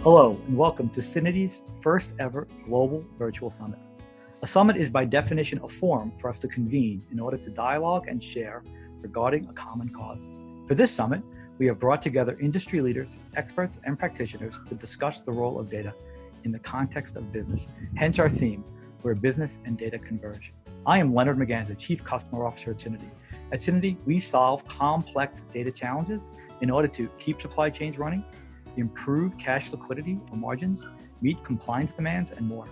Hello and welcome to Synity's first ever global virtual summit. A summit is by definition a forum for us to convene in order to dialogue and share regarding a common cause. For this summit, we have brought together industry leaders, experts, and practitioners to discuss the role of data in the context of business, hence our theme, where business and data converge. I am Leonard McGann, Chief Customer Officer at Synity. At Synity, we solve complex data challenges in order to keep supply chains running, improve cash liquidity or margins, meet compliance demands, and more.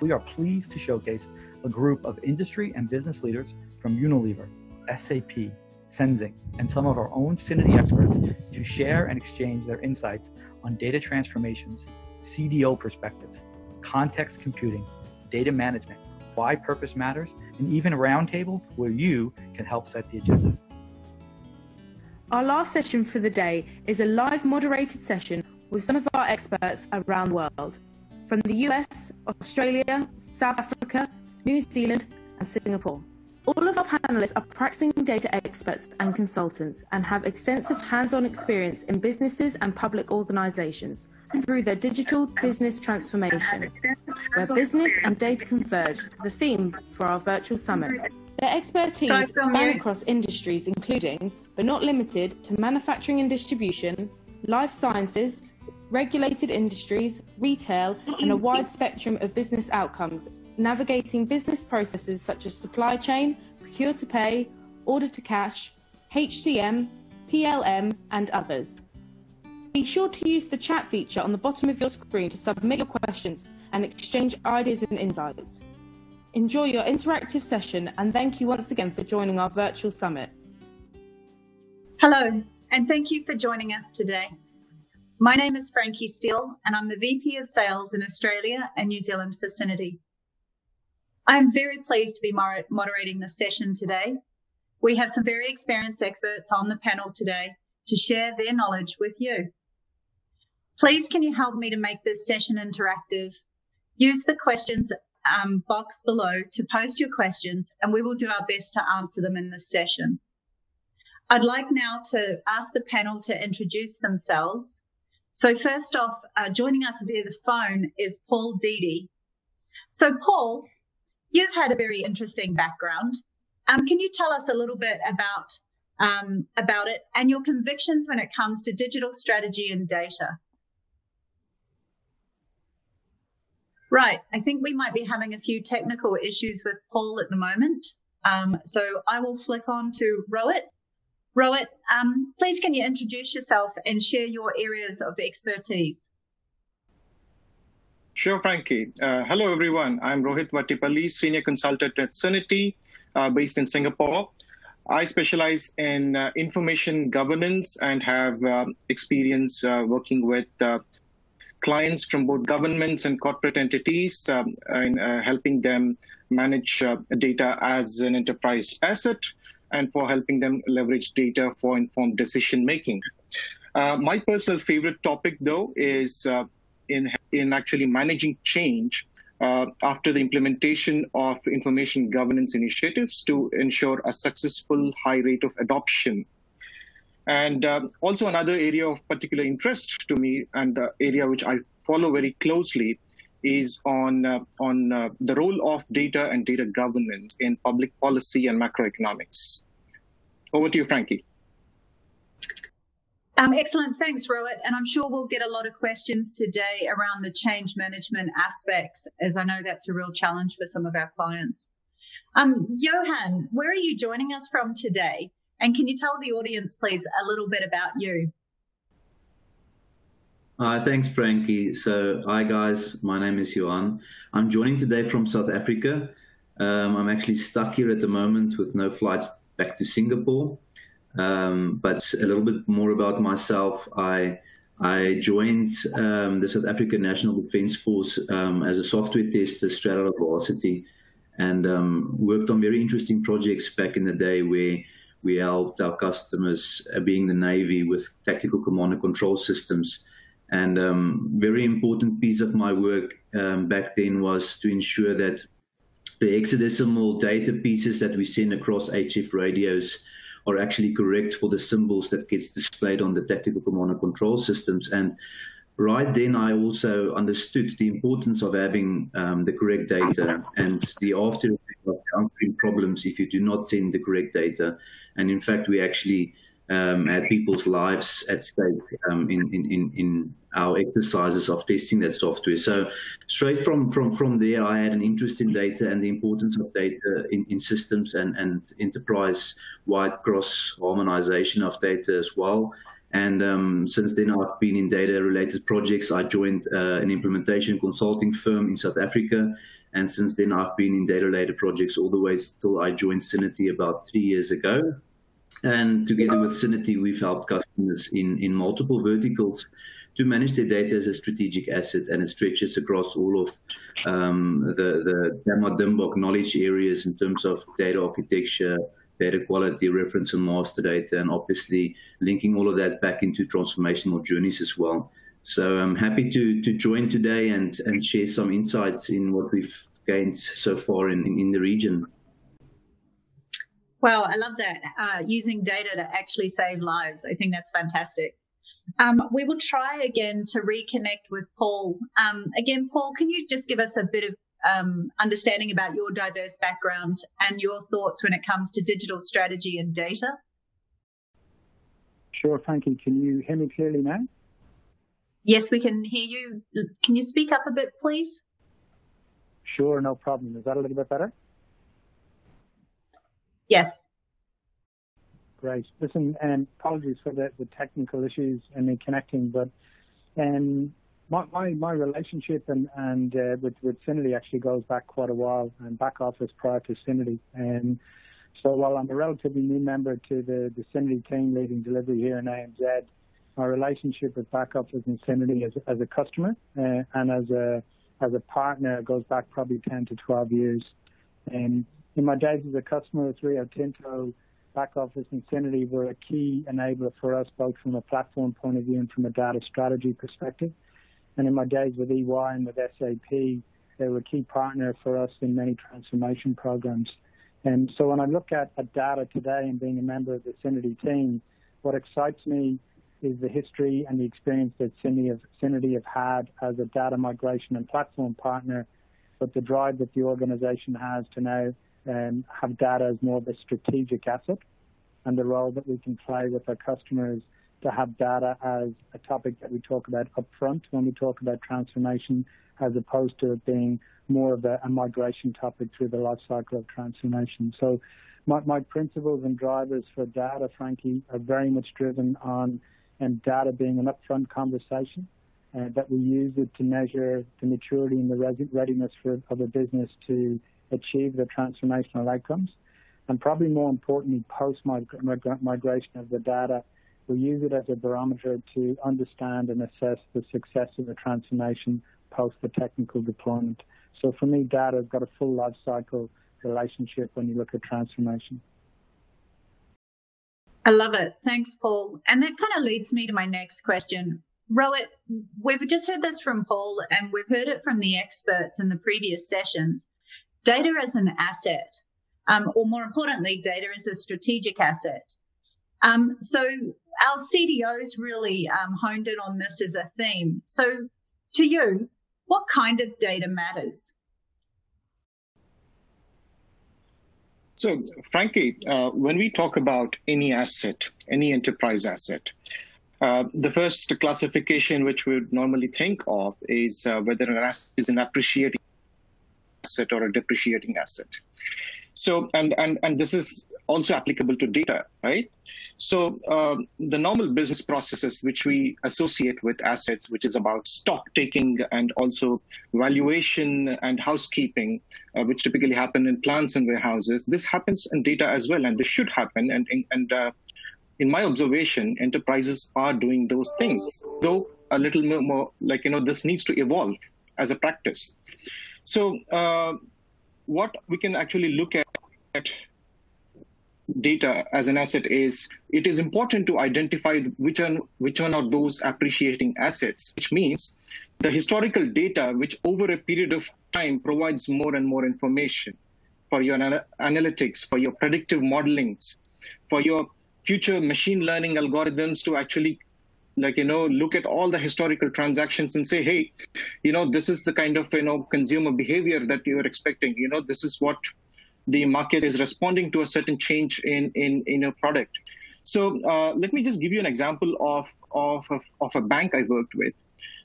We are pleased to showcase a group of industry and business leaders from Unilever, SAP, Senzing, and some of our own Synity experts to share and exchange their insights on data transformations, CDO perspectives, context computing, data management, why purpose matters, and even roundtables where you can help set the agenda. Our last session for the day is a live moderated session with some of our experts around the world, from the US, Australia, South Africa, New Zealand, and Singapore. All of our panelists are practicing data experts and consultants and have extensive hands-on experience in businesses and public organizations through their digital business transformation, where business and data converge, the theme for our virtual summit. Their expertise span across industries including, but not limited to, manufacturing and distribution, life sciences, regulated industries, retail, and a wide spectrum of business outcomes, navigating business processes such as supply chain, procure to pay, order to cash, HCM, PLM, and others. Be sure to use the chat feature on the bottom of your screen to submit your questions and exchange ideas and insights. Enjoy your interactive session, and thank you once again for joining our virtual summit. Hello, and thank you for joining us today. My name is Frankie Steele, and I'm the VP of Sales in Australia and New Zealand for Synity. I'm very pleased to be moderating this session today. We have some very experienced experts on the panel today to share their knowledge with you. Please, can you help me to make this session interactive? Use the questions box below to post your questions, and we will do our best to answer them in this session. I'd like now to ask the panel to introduce themselves. So first off, joining us via the phone is Paul Deedy. So Paul, you've had a very interesting background. Can you tell us a little bit about it and your convictions when it comes to digital strategy and data? Right, I think we might be having a few technical issues with Paul at the moment. So I will flick on to Rohit. Rohit, please can you introduce yourself and share your areas of expertise? Sure, Frankie. Hello, everyone. I'm Rohit Vattipalli, Senior Consultant at Synity, based in Singapore. I specialize in information governance and have experience working with clients from both governments and corporate entities in helping them manage data as an enterprise asset and for helping them leverage data for informed decision making. My personal favorite topic, though, is in actually managing change after the implementation of information governance initiatives to ensure a successful high rate of adoption. And also another area of particular interest to me, and the area which I follow very closely, is on the role of data and data governance in public policy and macroeconomics. Over to you, Frankie. Excellent, thanks, Rohit. And I'm sure we'll get a lot of questions today around the change management aspects, as I know that's a real challenge for some of our clients. Johan, where are you joining us from today? And can you tell the audience, please, a little bit about you? Thanks, Frankie. So, hi, guys. My name is Johan. I'm joining today from South Africa. I'm actually stuck here at the moment with no flights back to Singapore. But a little bit more about myself. I joined the South African National Defence Force as a software tester straight out of varsity, and worked on very interesting projects back in the day where we helped our customers, being the Navy, with tactical command and control systems. And very important piece of my work back then was to ensure that the hexadecimal data pieces that we send across HF radios are actually correct for the symbols that gets displayed on the tactical command and control systems. And right then, I also understood the importance of having the correct data and the after effect of downstream problems if you do not send the correct data. And in fact, we actually had people's lives at stake in our exercises of testing that software. So straight from there, I had an interest in data and the importance of data in systems and enterprise-wide cross-harmonization of data as well. And since then, I've been in data-related projects. I joined an implementation consulting firm in South Africa. And since then, I've been in data-related projects all the way till I joined Synity about 3 years ago. And together with Synity, we've helped customers in multiple verticals to manage their data as a strategic asset, and it stretches across all of the Dimbok knowledge areas in terms of data architecture, data quality, reference and master data, and obviously linking all of that back into transformational journeys as well. So I'm happy to join today and share some insights in what we've gained so far in the region. Wow, I love that. Using data to actually save lives. I think that's fantastic. We will try again to reconnect with Paul. Again, Paul, can you just give us a bit of understanding about your diverse background and your thoughts when it comes to digital strategy and data? Sure, Frankie. Can you hear me clearly now? Yes, we can hear you. Can you speak up a bit, please? Sure, no problem. Is that a little bit better? Yes. Great. Listen, and apologies for the technical issues and me connecting, but my relationship and with Synity actually goes back quite a while, and back office prior to Synity. And so while I'm a relatively new member to the Synity team leading delivery here in ANZ, my relationship with back office and Synity as a customer and as a partner goes back probably 10 to 12 years. And in my days as a customer with Rio Tinto, back office and Synity were a key enabler for us, both from a platform point of view and from a data strategy perspective. And in my days with EY and with SAP, they were a key partner for us in many transformation programs. And so when I look at data today and being a member of the Synity team, what excites me is the history and the experience that Synity have had as a data migration and platform partner, but the drive that the organization has to now have data as more of a strategic asset, and the role that we can play with our customers to have data as a topic that we talk about upfront when we talk about transformation, as opposed to it being more of a migration topic through the life cycle of transformation. So my principles and drivers for data, Frankie, are very much driven on data being an upfront conversation, that we use it to measure the maturity and the readiness of a business to achieve the transformational outcomes. And probably more importantly, post-migration of the data, we use it as a barometer to understand and assess the success of the transformation post the technical deployment. So for me, data has got a full life cycle relationship when you look at transformation. I love it. Thanks, Paul. And that kind of leads me to my next question. Rohit, we've just heard this from Paul, and we've heard it from the experts in the previous sessions. Data as an asset, or more importantly, data as a strategic asset. So our CDOs really honed in on this as a theme. So to you, what kind of data matters? So, Frankie, when we talk about any asset, any enterprise asset, the first classification which we would normally think of is whether an asset is an appreciating asset or a depreciating asset. So, and this is also applicable to data, right? So the normal business processes which we associate with assets, which is about stock taking and also valuation and housekeeping, which typically happen in plants and warehouses, this happens in data as well, and this should happen. And in my observation, enterprises are doing those things, though a little more like, this needs to evolve as a practice. So what we can actually look at data as an asset is, it is important to identify which one are those appreciating assets, which means the historical data which over a period of time provides more and more information for your analytics, for your predictive modelings, for your future machine learning algorithms to actually look at all the historical transactions and say, hey, this is the kind of, consumer behavior that you're expecting. This is what the market is responding to, a certain change in a product. So let me just give you an example of a bank I worked with.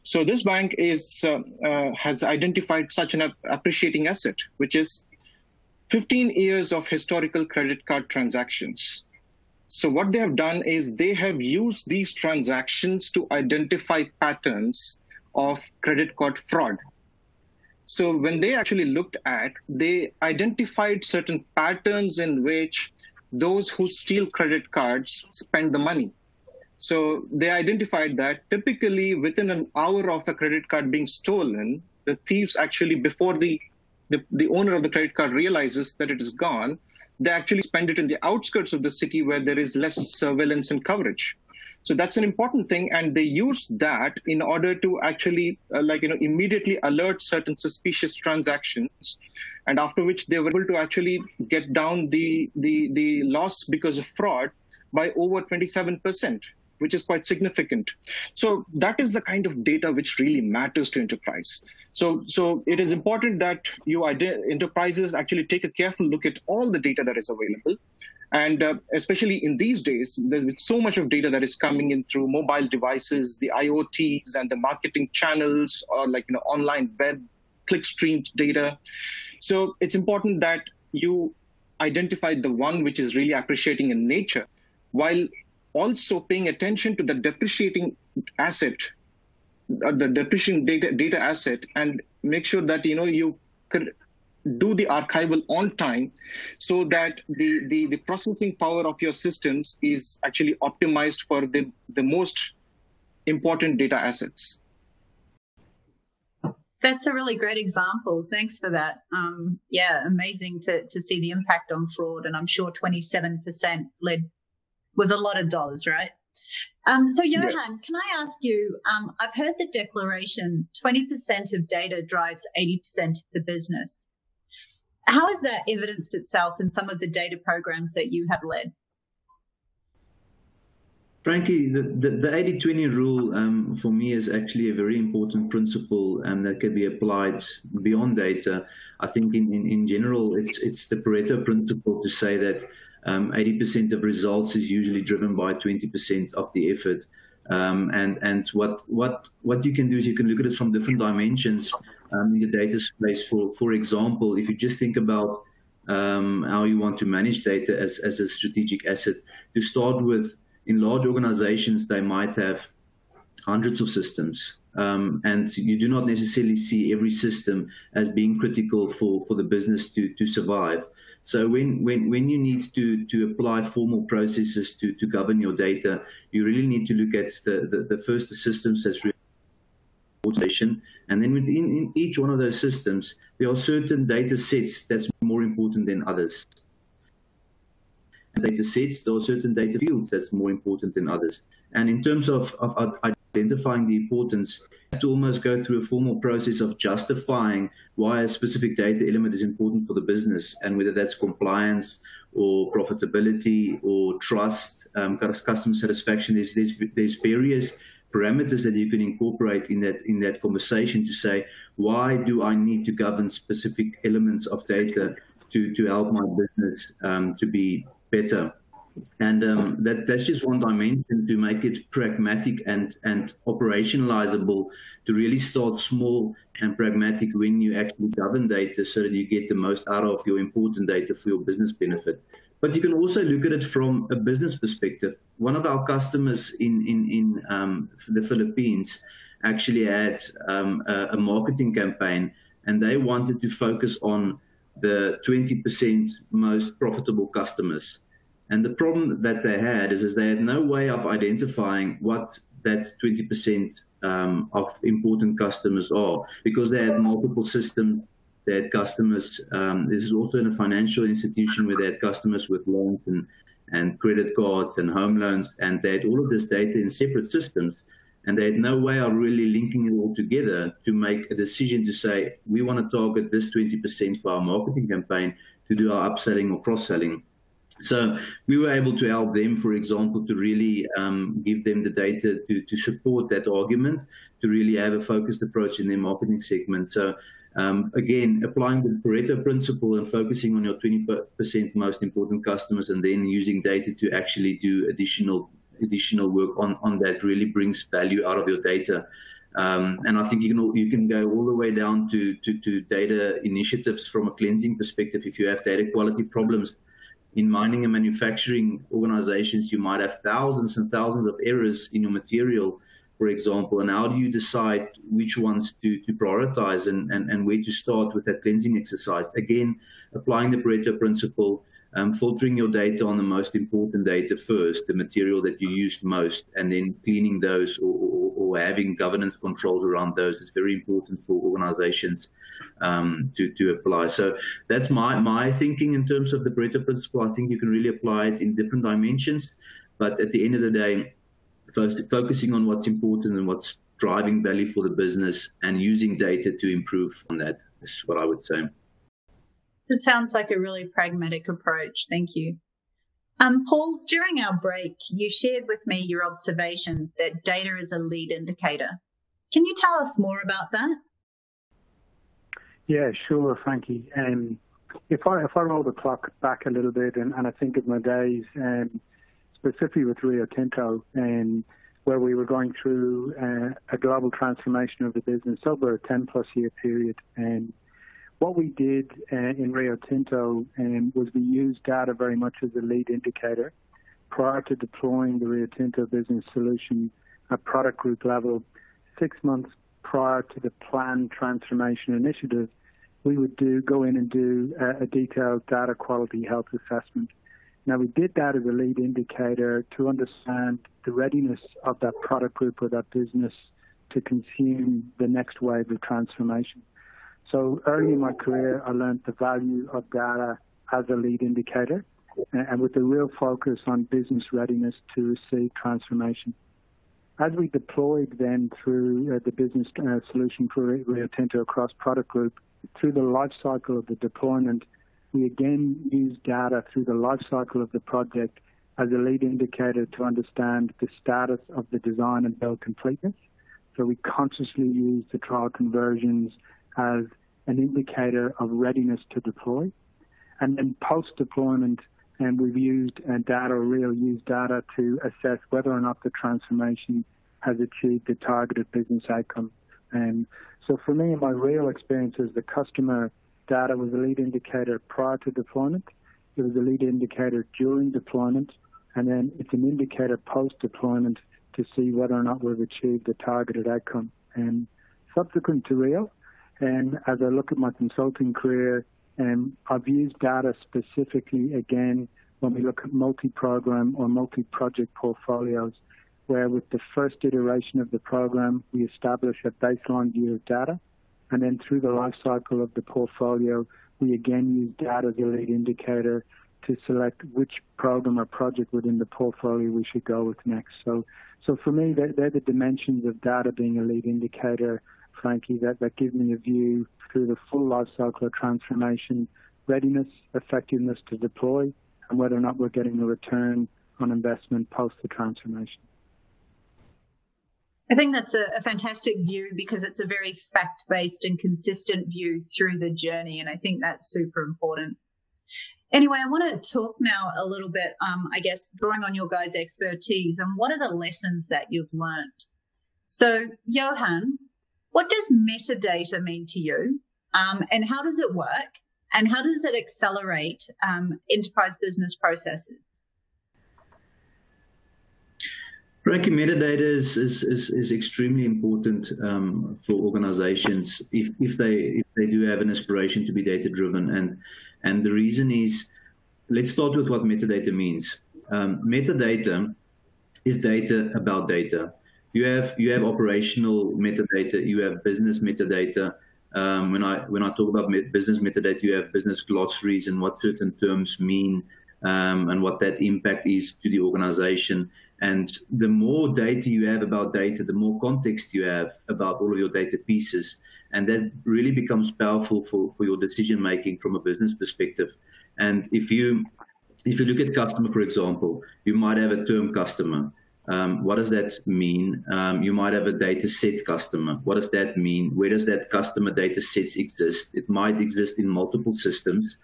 So this bank has identified such an appreciating asset, which is 15 years of historical credit card transactions. So what they have done is they have used these transactions to identify patterns of credit card fraud. So when they actually looked at, they identified certain patterns in which those who steal credit cards spend the money. So they identified that typically within an hour of the credit card being stolen, the thieves actually, before the owner of the credit card realizes that it is gone, they actually spend it in the outskirts of the city where there is less surveillance and coverage. So that's an important thing. And they used that in order to actually immediately alert certain suspicious transactions. And after which they were able to actually get down the loss because of fraud by over 27%. Which is quite significant. So that is the kind of data which really matters to enterprise. So it is important that enterprises actually take a careful look at all the data that is available. And especially in these days, there's so much of data that is coming in through mobile devices, the IoTs and the marketing channels, or online web, click-streamed data. So it's important that you identify the one which is really appreciating in nature, while also paying attention to the depreciating asset, the depreciating data asset, and make sure that you could do the archival on time, so that the processing power of your systems is actually optimized for the most important data assets. That's a really great example. Thanks for that. Yeah, amazing to see the impact on fraud, and I'm sure 27% was a lot of dollars, right? So Johan, Can I ask you, I've heard the declaration, 20% of data drives 80% of the business. How has that evidenced itself in some of the data programs that you have led? Frankie, the 80-20 rule for me is actually a very important principle that can be applied beyond data. I think in general, it's the Pareto principle to say that 80% of results is usually driven by 20% of the effort. And what you can do is you can look at it from different dimensions in the data space. For example, if you just think about how you want to manage data as a strategic asset, to start with, in large organizations, they might have hundreds of systems. And you do not necessarily see every system as being critical for the business to survive. So when you need to apply formal processes to govern your data, you really need to look at the first systems that's really automation, and then within each one of those systems, there are certain data sets that's more important than others. Data sets, there are certain data fields that's more important than others. And in terms of identifying the importance, you have to almost go through a formal process of justifying why a specific data element is important for the business, and whether that's compliance or profitability or trust, customer satisfaction. There's various parameters that you can incorporate in that conversation to say, why do I need to govern specific elements of data to help my business to be better? And that's just one dimension to make it pragmatic and operationalizable, to really start small and pragmatic when you actually govern data, so that you get the most out of your important data for your business benefit. But you can also look at it from a business perspective. One of our customers in the Philippines actually had a marketing campaign, and they wanted to focus on the 20% most profitable customers. And the problem that they had is they had no way of identifying what that 20% of important customers are, because they had multiple systems. They had customers. This is also in a financial institution where they had customers with loans and credit cards and home loans, and they had all of this data in separate systems. And they had no way of really linking it all together to make a decision to say, we want to target this 20% for our marketing campaign to do our upselling or cross-selling. So we were able to help them, for example, to really give them the data to support that argument, to really have a focused approach in their marketing segment. So again, applying the Pareto principle and focusing on your 20% most important customers, and then using data to actually do additional work on that really brings value out of your data. And I think you can go all the way down to data initiatives from a cleansing perspective. If you have data quality problems in mining and manufacturing organizations, you might have thousands and thousands of errors in your material, for example. And how do you decide which ones to prioritize and where to start with that cleansing exercise? Again, applying the Pareto principle, filtering your data on the most important data first, the material that you used most, and then cleaning those or having governance controls around those is very important for organizations to apply. So that's my thinking in terms of the Pareto principle. I think you can really apply it in different dimensions, but at the end of the day, first focusing on what's important and what's driving value for the business and using data to improve on that is what I would say. It sounds like a really pragmatic approach. Thank you. Paul, during our break, you shared with me your observation that data is a lead indicator. Can you tell us more about that? Yeah, sure, Frankie. If I roll the clock back a little bit and I think of my days, specifically with Rio Tinto, where we were going through a global transformation of the business over a 10-plus year period. And what we did in Rio Tinto was we used data very much as a lead indicator prior to deploying the Rio Tinto business solution at product group level. 6 months prior to the planned transformation initiative, we would go in and do a detailed data quality health assessment. Now, we did that as a lead indicator to understand the readiness of that product group or that business to consume the next wave of transformation. So early in my career, I learned the value of data as a lead indicator and with a real focus on business readiness to receive transformation. As we deployed then through the business solution for Rio Tinto across product group, through the life cycle of the deployment, we again used data through the life cycle of the project as a lead indicator to understand the status of the design and build completeness. So we consciously used the trial conversions as an indicator of readiness to deploy. And then post-deployment, and we've used data, or Rio used data to assess whether or not the transformation has achieved the targeted business outcome. And so for me, in my real experiences, the customer data was a lead indicator prior to deployment. It was a lead indicator during deployment. And then it's an indicator post-deployment to see whether or not we've achieved the targeted outcome. And subsequent to Rio, and as I look at my consulting career, I've used data specifically, again, when we look at multi-program or multi-project portfolios, where with the first iteration of the program, we establish a baseline view of data. And then through the life cycle of the portfolio, we again use data as a lead indicator to select which program or project within the portfolio we should go with next. So for me, they're the dimensions of data being a lead indicator, Frankie, that give me a view through the full life cycle of transformation, readiness, effectiveness to deploy, and whether or not we're getting a return on investment post the transformation. I think that's a fantastic view because it's a very fact-based and consistent view through the journey, and I think that's super important. Anyway, I want to talk now a little bit, I guess, drawing on your guys' expertise and what are the lessons that you've learned. So, Johan, what does metadata mean to you, and how does it work, and how does it accelerate enterprise business processes? Frankie, metadata is extremely important for organizations if they do have an aspiration to be data driven, and the reason is, let's start with what metadata means. Metadata is data about data. You have operational metadata, you have business metadata. When I talk about business metadata, you have business glossaries and what certain terms mean, and what that impact is to the organization. And the more data you have about data, the more context you have about all of your data pieces. And that really becomes powerful for your decision making from a business perspective. And if you if you look at customer, for example, you might have a term customer. What does that mean? You might have a data set customer. What does that mean? Where does that customer data sets exist? It might exist in multiple systems.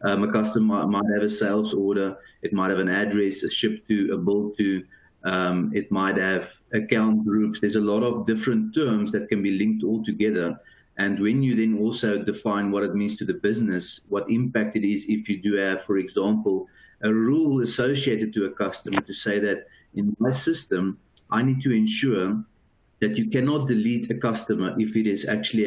A customer might have a sales order. It might have an address, a ship to, a bill to. It might have account groups. There's a lot of different terms that can be linked all together. And when you then also define what it means to the business, what impact it is if you do have, for example, a rule associated to a customer to say that in my system, I need to ensure that you cannot delete a customer if it is actually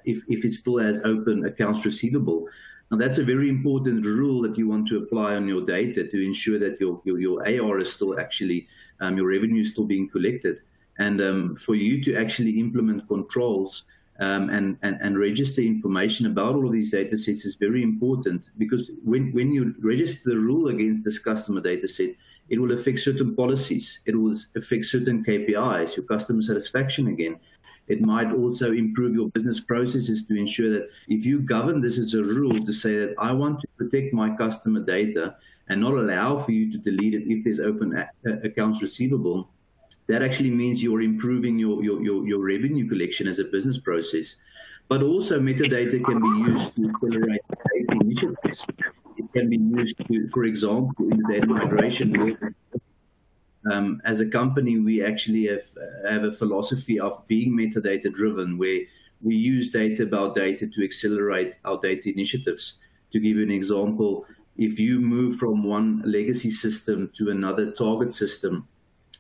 if it still has open accounts receivable. Now that's a very important rule that you want to apply on your data to ensure that your AR is still actually your revenue is still being collected, and for you to actually implement controls and register information about all of these data sets is very important, because when you register the rule against this customer data set, it will affect certain policies. It will affect certain KPIs, your customer satisfaction again. It might also improve your business processes to ensure that if you govern this as a rule to say that I want to protect my customer data and not allow for you to delete it if there's open accounts receivable, that actually means you're improving your revenue collection as a business process. But also metadata can be used to accelerate data initiatives. It can be used to, for example, in the data migration world. As a company, we actually have a philosophy of being metadata driven, where we use data about data to accelerate our data initiatives. To give you an example, if you move from one legacy system to another target system,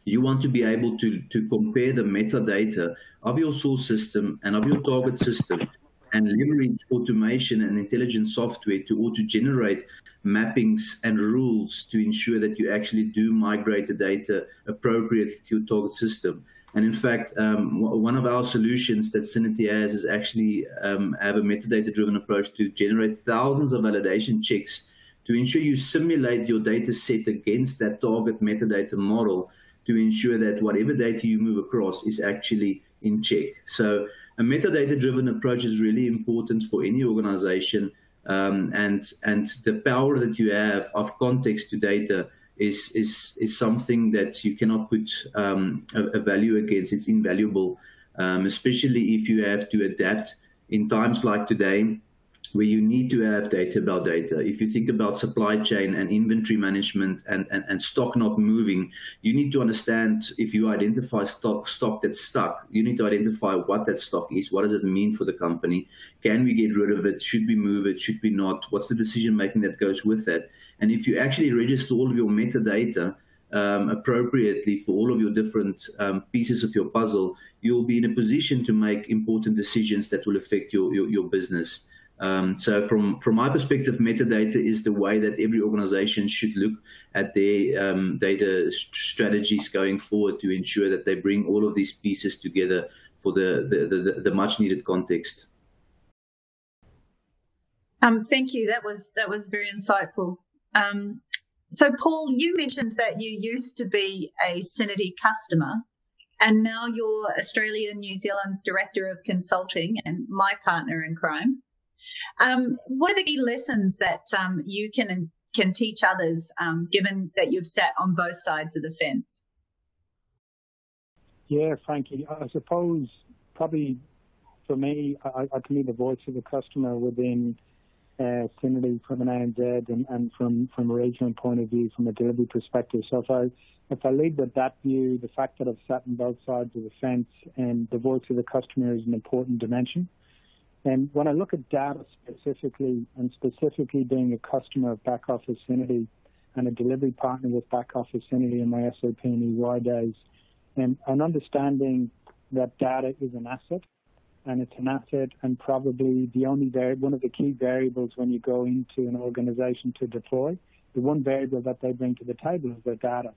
you want to be able to compare the metadata of your source system and of your target system and leverage automation and intelligent software to auto-generate mappings and rules to ensure that you actually do migrate the data appropriately to your target system. And in fact, one of our solutions that Synity has is actually have a metadata-driven approach to generate thousands of validation checks to ensure you simulate your data set against that target metadata model to ensure that whatever data you move across is actually in check. So a metadata-driven approach is really important for any organization, and the power that you have of context to data is something that you cannot put a value against. It's invaluable, especially if you have to adapt in times like today, where you need to have data about data. If you think about supply chain and inventory management and stock not moving, you need to understand, if you identify stock that's stuck, you need to identify what that stock is. What does it mean for the company? Can we get rid of it? Should we move it? Should we not? What's the decision making that goes with that? And if you actually register all of your metadata appropriately for all of your different pieces of your puzzle, you'll be in a position to make important decisions that will affect your business. So from my perspective, metadata is the way that every organization should look at their data strategies going forward to ensure that they bring all of these pieces together for the much needed context. Thank you. That was very insightful. So Paul, you mentioned that you used to be a Synity customer, and now you're Australia and New Zealand's Director of Consulting and my partner in crime. What are the key lessons that you can teach others, given that you've sat on both sides of the fence? Yeah, Frankie, I suppose probably for me, I can be the voice of the customer within Synity from an ANZ and from a regional point of view, from a delivery perspective. So if I lead with that view, the fact that I've sat on both sides of the fence and the voice of the customer is an important dimension. And when I look at data specifically, and specifically being a customer of Back Office Synity and a delivery partner with Back Office Synity in my SAP and EY days, and understanding that data is an asset, and it's an asset and probably the only one of the key variables when you go into an organization to deploy, the one variable that they bring to the table is their data.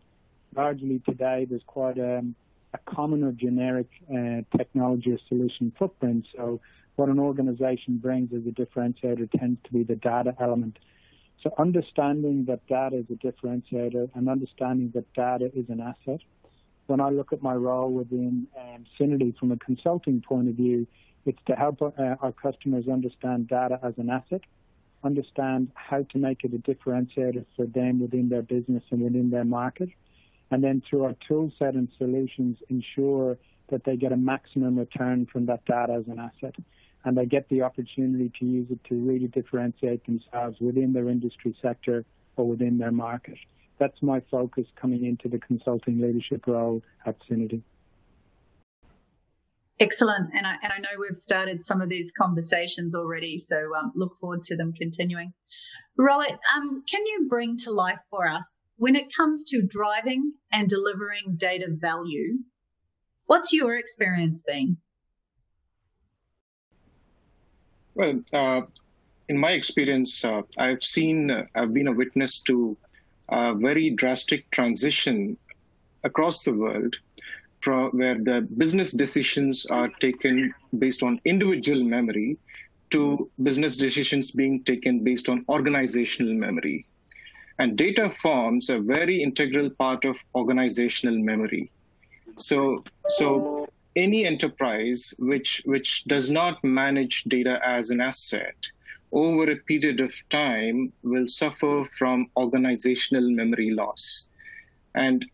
Largely today, there's quite a common or generic technology or solution footprint. So what an organization brings as a differentiator tends to be the data element. So understanding that data is a differentiator and understanding that data is an asset. When I look at my role within Synity from a consulting point of view, it's to help our customers understand data as an asset understand how to make it a differentiator for them within their business and within their market. And then through our tool set and solutions, ensure that they get a maximum return from that data as an asset. And they get the opportunity to use it to really differentiate themselves within their industry sector or within their market. That's my focus coming into the consulting leadership role at Synity. Excellent. And I know we've started some of these conversations already, so look forward to them continuing. Rohit, can you bring to life for us, when it comes to driving and delivering data value, what's your experience been? Well, in my experience, I've been a witness to a very drastic transition across the world where the business decisions are taken based on individual memory to business decisions being taken based on organizational memory. And data forms a very integral part of organizational memory. So any enterprise which does not manage data as an asset over a period of time will suffer from organizational memory loss. And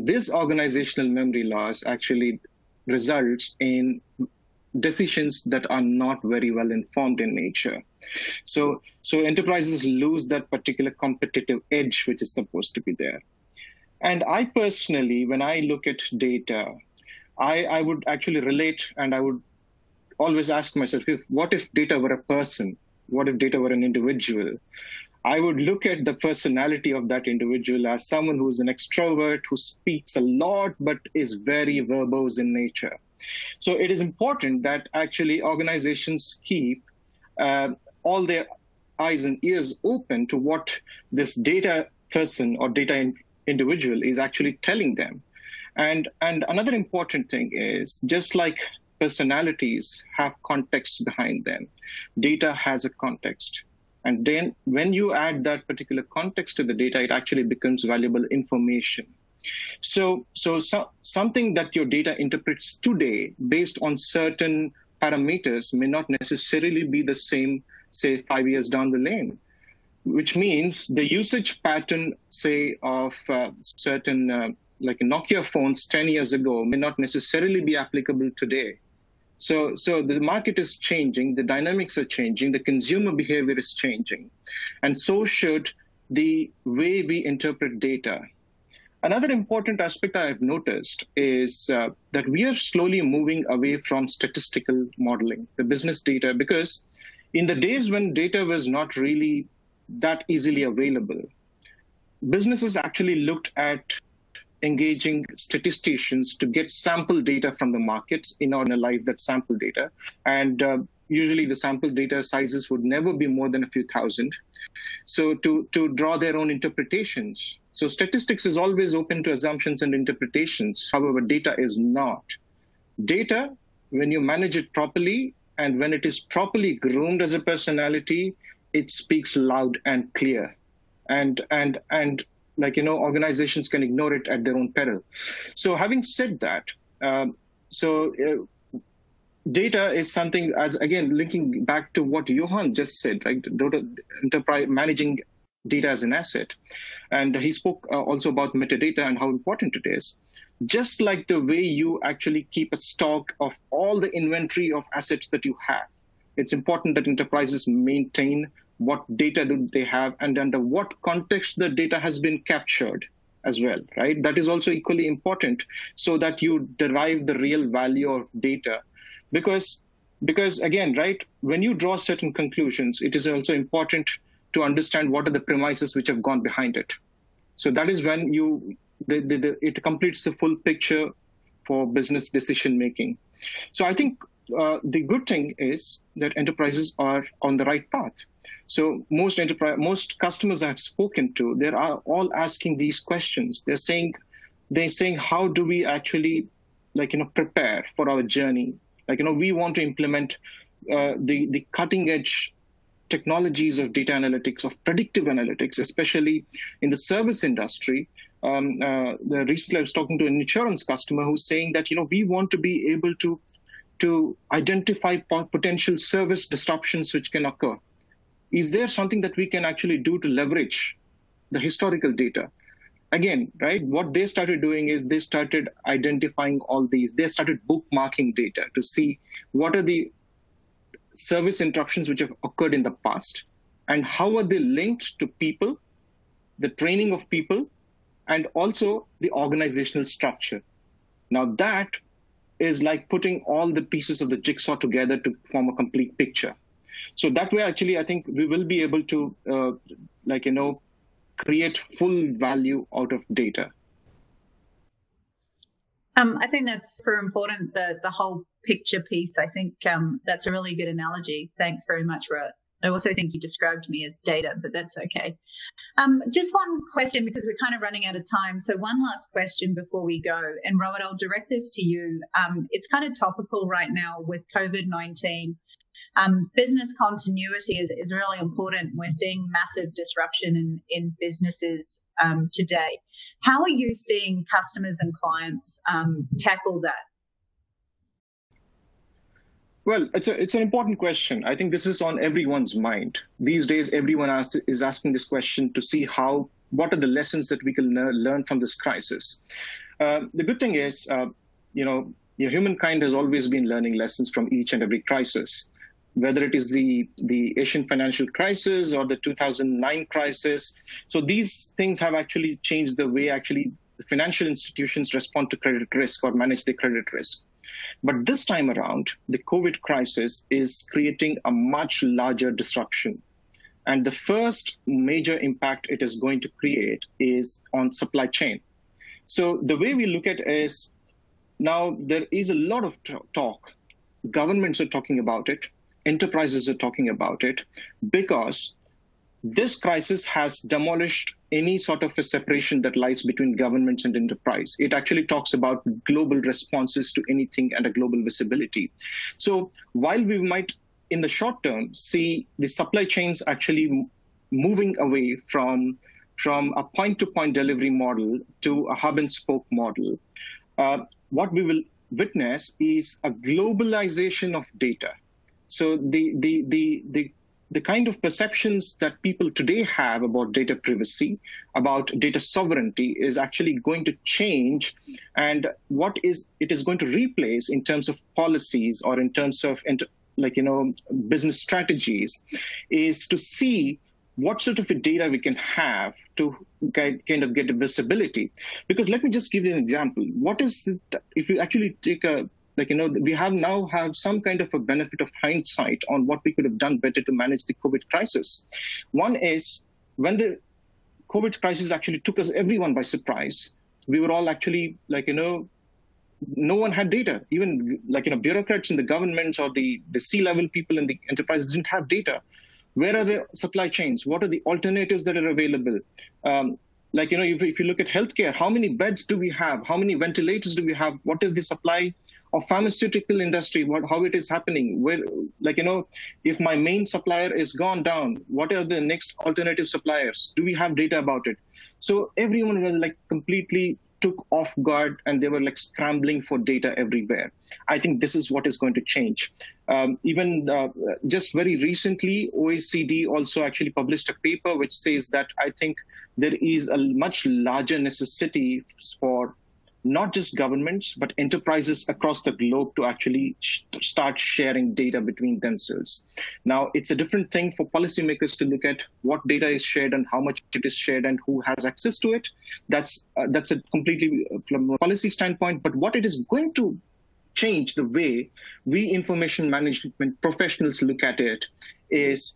this organizational memory loss actually results in decisions that are not very well informed in nature. So enterprises lose that particular competitive edge which is supposed to be there. And I personally, when I look at data, I would actually relate, and I would always ask myself, what if data were a person? What if data were an individual? I would look at the personality of that individual as someone who is an extrovert, who speaks a lot, but is very verbose in nature. So it is important that actually organizations keep all their eyes and ears open to what this data person or data individual is actually telling them. And another important thing is, just like personalities have context behind them, data has a context. And then when you add that particular context to the data, it actually becomes valuable information. So something that your data interprets today based on certain parameters may not necessarily be the same, say, 5 years down the lane, which means the usage pattern, say, of certain like Nokia phones 10 years ago may not necessarily be applicable today. So the market is changing, the dynamics are changing, the consumer behavior is changing, and so should the way we interpret data. Another important aspect I have noticed is that we are slowly moving away from statistical modeling, the business data, because in the days when data was not really that easily available, businesses actually looked at engaging statisticians to get sample data from the markets in order to analyze that sample data. And usually the sample data sizes would never be more than a few thousand. So to draw their own interpretations. So statistics is always open to assumptions and interpretations. However, data is not. Data, when you manage it properly and when it is properly groomed as a personality, it speaks loud and clear. And like, organizations can ignore it at their own peril. So having said that, data is something, as again, linking back to what Johan just said, right? Enterprise managing data as an asset. And he spoke also about metadata and how important it is. Just like the way you actually keep a stock of all the inventory of assets that you have, it's important that enterprises maintain what data do they have and under what context the data has been captured as well, right? That is also equally important so that you derive the real value of data. Because again, right, when you draw certain conclusions, it is also important to understand what are the premises which have gone behind it. So that is when it completes the full picture for business decision making. So I think the good thing is that enterprises are on the right path. So most customers I've spoken to, they are all asking these questions. They're saying, how do we actually, prepare for our journey? We want to implement the cutting edge technologies of data analytics, of predictive analytics, especially in the service industry. Recently, I was talking to an insurance customer who's saying that, we want to be able to identify potential service disruptions which can occur. is there something that we can actually do to leverage the historical data? Again, right, what they started doing is they started identifying all these. They started bookmarking data to see what are the service interruptions which have occurred in the past and how are they linked to people, the training of people, and also the organizational structure. Now that is like putting all the pieces of the jigsaw together to form a complete picture. So that way, actually, I think we will be able to, create full value out of data. I think that's super important, the whole picture piece. I think that's a really good analogy. Thanks very much, Rohit. I also think you described me as data, but that's okay. Just one question, because we're kind of running out of time. So one last question before we go. And Rohit, I'll direct this to you. It's kind of topical right now with COVID-19. Business continuity is really important. We're seeing massive disruption in businesses today. How are you seeing customers and clients tackle that? Well, it's an important question. I think this is on everyone's mind. These days, everyone is asking this question to see what are the lessons that we can learn from this crisis. The good thing is, humankind has always been learning lessons from each and every crisis, whether it is the Asian financial crisis or the 2009 crisis. So these things have actually changed the way actually the financial institutions respond to credit risk or manage their credit risk. But this time around, the COVID crisis is creating a much larger disruption. And the first major impact it is going to create is on supply chain. So the way we look at it is, now there is a lot of talk. Governments are talking about it. Enterprises are talking about it, because this crisis has demolished any sort of a separation that lies between governments and enterprise. It actually talks about global responses to anything and a global visibility. So while we might, in the short term, see the supply chains actually moving away from a point-to-point delivery model to a hub-and-spoke model, what we will witness is a globalization of data. So the kind of perceptions that people today have about data privacy, about data sovereignty, is actually going to change. And what it is going to replace in terms of policies or in terms of business strategies is to see what sort of a data we can have to kind of get visibility. Because let me just give you an example. What is it, if you actually take we now have some kind of a benefit of hindsight on what we could have done better to manage the COVID crisis. One is, when the COVID crisis actually took everyone by surprise, we were all actually no one had data. Even bureaucrats in the governments or the C-level people in the enterprises didn't have data. Where are the supply chains? What are the alternatives that are available? If you look at healthcare, how many beds do we have? How many ventilators do we have? What is the supply of pharmaceutical industry? How it is happening? Where, if my main supplier is gone down, what are the next alternative suppliers? Do we have data about it? So everyone was completely took off guard, and they were scrambling for data everywhere. I think this is what is going to change. Just very recently, OECD also actually published a paper which says that I think there is a much larger necessity for not just governments, but enterprises across the globe to actually start sharing data between themselves. Now, it's a different thing for policymakers to look at what data is shared and how much it is shared and who has access to it. That's a completely from a policy standpoint. But what it is going to change the way we information management professionals look at it is,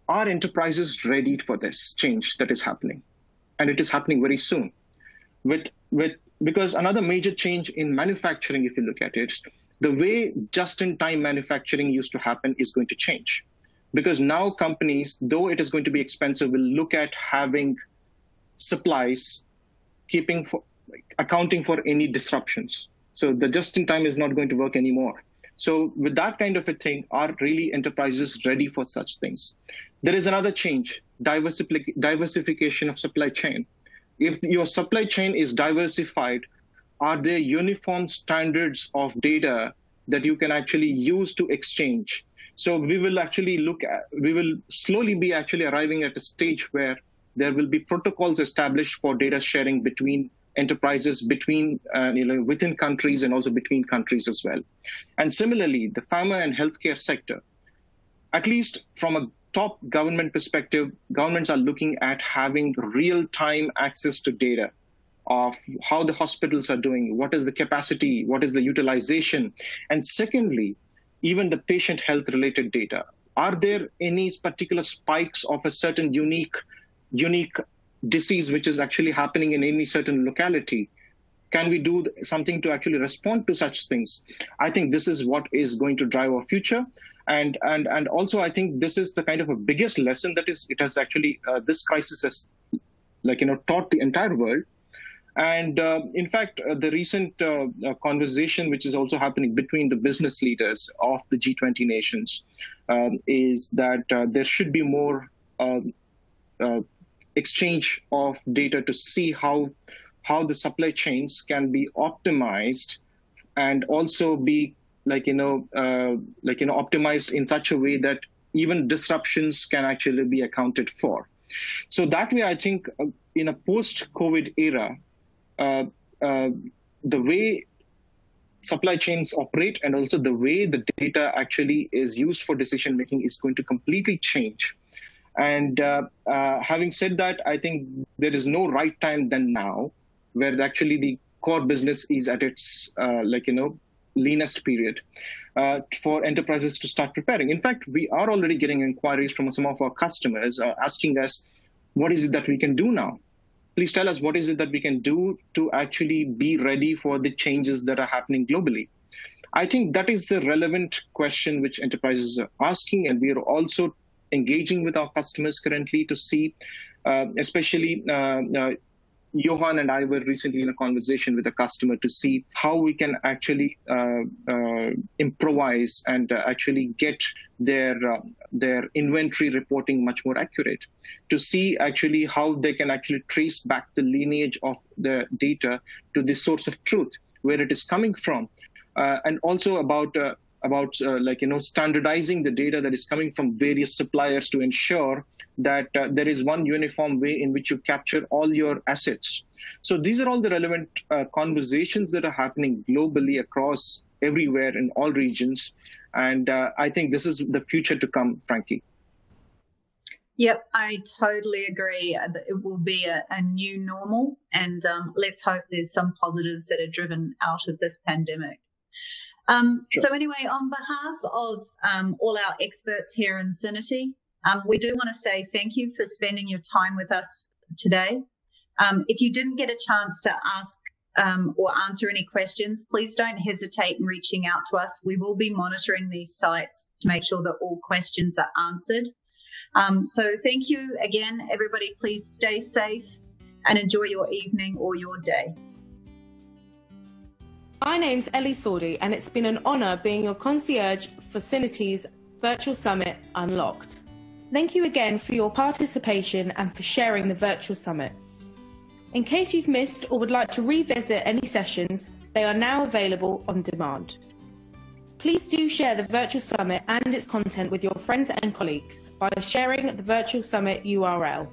are enterprises ready for this change that is happening? And it is happening very soon. Because another major change in manufacturing, if you look at it, the way just-in-time manufacturing used to happen is going to change. Because now companies, though it is going to be expensive, will look at having supplies, accounting for any disruptions. So the just-in-time is not going to work anymore. So with that kind of a thing, are really enterprises ready for such things? There is another change, diversification of supply chain. If your supply chain is diversified, are there uniform standards of data that you can actually use to exchange? So we will slowly be actually arriving at a stage where there will be protocols established for data sharing between enterprises, between within countries, and also between countries as well. And similarly, the pharma and healthcare sector, at least from a top government perspective, governments are looking at having real-time access to data of how the hospitals are doing, what is the capacity, what is the utilization, and secondly, even the patient health-related data. Are there any particular spikes of a certain unique disease which is actually happening in any certain locality? Can we do something to actually respond to such things? I think this is what is going to drive our future. And also, I think this is the kind of a biggest lesson that it has actually, this crisis has taught the entire world. And in fact, the recent conversation, which is also happening between the business leaders of the G20 nations, is that there should be more exchange of data to see how the supply chains can be optimized and also be optimized in such a way that even disruptions can actually be accounted for. So that way, I think in a post-COVID era, the way supply chains operate and also the way the data actually is used for decision making is going to completely change. And having said that, I think there is no right time than now, where actually the core business is at its leanest period for enterprises to start preparing. In fact, we are already getting inquiries from some of our customers asking us, what is it that we can do now? Please tell us what is it that we can do to actually be ready for the changes that are happening globally. I think that is the relevant question which enterprises are asking, and we are also engaging with our customers currently to see, especially Johan and I were recently in a conversation with a customer to see how we can actually improvise and actually get their inventory reporting much more accurate, to see actually how they can actually trace back the lineage of the data to the source of truth, where it is coming from, and also about standardizing the data that is coming from various suppliers to ensure that there is one uniform way in which you capture all your assets. So these are all the relevant conversations that are happening globally across everywhere in all regions. And I think this is the future to come, Frankie. Yep, I totally agree. It will be a new normal, and let's hope there's some positives that are driven out of this pandemic. Sure. So anyway, on behalf of all our experts here in Synity, we do want to say thank you for spending your time with us today. If you didn't get a chance to ask or answer any questions, please don't hesitate in reaching out to us. We will be monitoring these sites to make sure that all questions are answered. So thank you again, everybody. Please stay safe and enjoy your evening or your day. My name's Ellie Sordy, and it's been an honour being your concierge for Synity's Virtual Summit Unlocked. Thank you again for your participation and for sharing the Virtual Summit. In case you've missed or would like to revisit any sessions, they are now available on demand. Please do share the Virtual Summit and its content with your friends and colleagues by sharing the Virtual Summit URL.